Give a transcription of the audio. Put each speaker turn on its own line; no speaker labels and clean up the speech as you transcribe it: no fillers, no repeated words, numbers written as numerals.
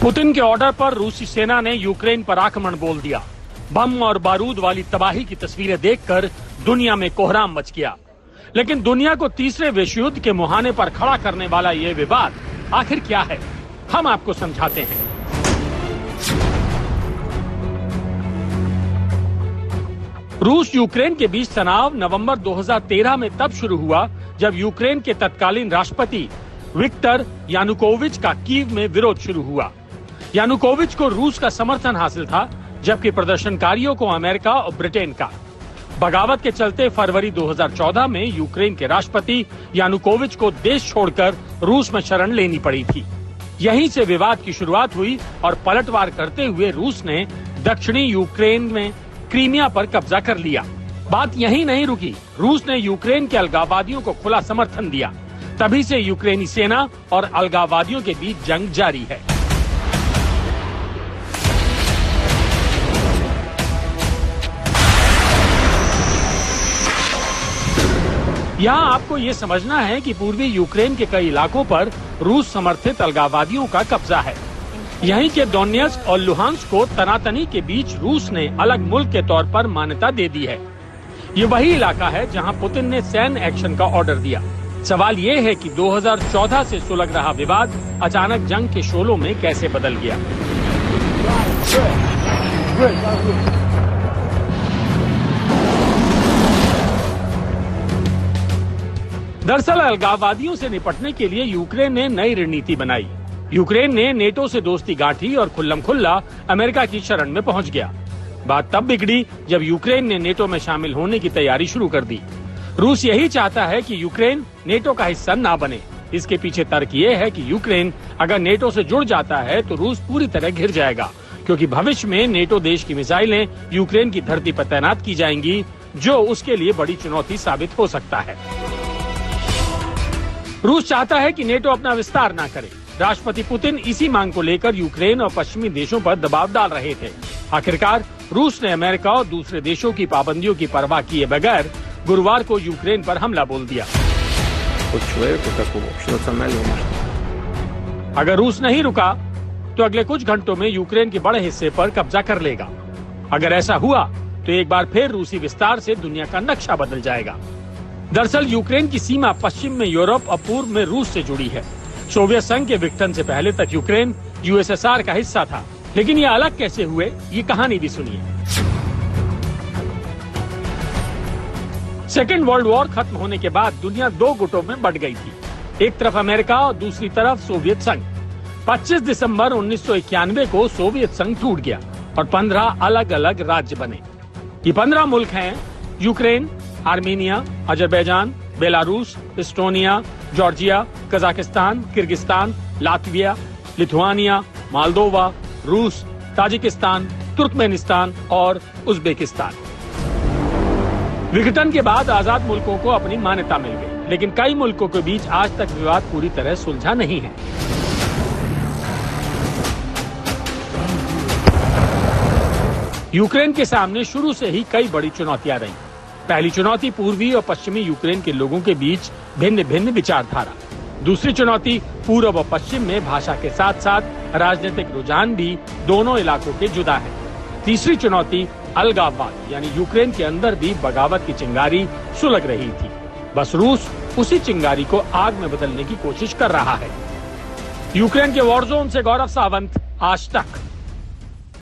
Putin के order पर रूसी सेना ने यूक्रेन पर आक्रमण बोल दिया। बम और बारूद वाली तबाही की तस्वीरें देखकर दुनिया में कोहराम मच गया। लेकिन दुनिया को तीसरे विश्व युद्ध के मुहाने पर खड़ा करने वाला ये विवाद आखिर क्या है, हम आपको समझाते हैं। रूस यूक्रेन के बीच तनाव नवंबर 2013 में तब शुरू हुआ जब यूक्रेन के तत्कालीन राष्ट्रपति विक्टर यानुकोविच का कीव में विरोध शुरू हुआ। यानुकोविच को रूस का समर्थन हासिल था, जबकि प्रदर्शनकारियों को अमेरिका और ब्रिटेन का। बगावत के चलते फरवरी 2014 में यूक्रेन के राष्ट्रपति यानुकोविच को देश छोड़कर रूस में शरण लेनी पड़ी थी। यहीं से विवाद की शुरुआत हुई और पलटवार करते हुए रूस ने दक्षिणी यूक्रेन में क्रीमिया पर कब्जा कर लिया। बात यहीं नहीं रुकी, रूस ने यूक्रेन के अलगाववादियों को खुला समर्थन दिया। तभी से यूक्रेनी सेना और अलगाववादियों के बीच जंग जारी है। यहाँ आपको ये समझना है कि पूर्वी यूक्रेन के कई इलाकों पर रूस समर्थित अलगाववादियों का कब्जा है। यहीं के डोनेट्स्क और लुहांस्क को तनातनी के बीच रूस ने अलग मुल्क के तौर पर मान्यता दे दी है। ये वही इलाका है जहाँ पुतिन ने सैन्य एक्शन का ऑर्डर दिया। सवाल ये है कि 2014 से सुलग रहा विवाद अचानक जंग के शोलों में कैसे बदल गया। दरअसल अलगाववादियों से निपटने के लिए यूक्रेन ने नई रणनीति बनाई। यूक्रेन ने नेटो से दोस्ती गांठी और खुल्लम खुल्ला अमेरिका की शरण में पहुंच गया। बात तब बिगड़ी जब यूक्रेन ने नेटो में शामिल होने की तैयारी शुरू कर दी। रूस यही चाहता है कि यूक्रेन नेटो का हिस्सा ना बने। इसके पीछे तर्क ये है कि यूक्रेन अगर नेटो से जुड़ जाता है तो रूस पूरी तरह घिर जाएगा, क्योंकि भविष्य में नेटो देश की मिसाइलें यूक्रेन की धरती पर तैनात की जाएंगी, जो उसके लिए बड़ी चुनौती साबित हो सकता है। रूस चाहता है कि नेटो अपना विस्तार ना करे। राष्ट्रपति पुतिन इसी मांग को लेकर यूक्रेन और पश्चिमी देशों पर दबाव डाल रहे थे। आखिरकार रूस ने अमेरिका और दूसरे देशों की पाबंदियों की परवाह किए बगैर गुरुवार को यूक्रेन पर हमला बोल दिया। अगर रूस नहीं रुका तो अगले कुछ घंटों में यूक्रेन के बड़े हिस्से पर कब्जा कर लेगा। अगर ऐसा हुआ तो एक बार फिर रूसी विस्तार से दुनिया का नक्शा बदल जाएगा। दरअसल यूक्रेन की सीमा पश्चिम में यूरोप और पूर्व में रूस से जुड़ी है। सोवियत संघ के विघटन से पहले तक यूक्रेन यूएसएसआर का हिस्सा था, लेकिन ये अलग कैसे हुए, ये कहानी भी सुनिए। सेकेंड वर्ल्ड वॉर खत्म होने के बाद दुनिया दो गुटों में बंट गई थी। एक तरफ अमेरिका और दूसरी तरफ सोवियत संघ। 25 दिसंबर 1991 को सोवियत संघ टूट गया और 15 अलग अलग राज्य बने। ये 15 मुल्क हैं Ukraine, Armenia, Azerbaijan, Belarus, Estonia, Georgia, Kazakhstan, Kyrgyzstan, Latvia, Lithuania, Moldova, रूस, ताजिकिस्तान, तुर्कमेनिस्तान और उज्बेकिस्तान। विघटन के बाद आजाद मुल्कों को अपनी मान्यता मिल गई, लेकिन कई मुल्कों के बीच आज तक विवाद पूरी तरह सुलझा नहीं है। यूक्रेन के सामने शुरू से ही कई बड़ी चुनौतियां रही। पहली चुनौती पूर्वी और पश्चिमी यूक्रेन के लोगों के बीच भिन्न भिन्न विचारधारा। दूसरी चुनौती पूर्व और पश्चिम में भाषा के साथ साथ राजनीतिक रुझान भी दोनों इलाकों के जुदा है। तीसरी चुनौती अलगाववाद, यानी यूक्रेन के अंदर भी बगावत की चिंगारी सुलग रही थी। बस रूस उसी चिंगारी को आग में बदलने की कोशिश कर रहा है। यूक्रेन के वॉर जोन से गौरव सावंत, आज तक।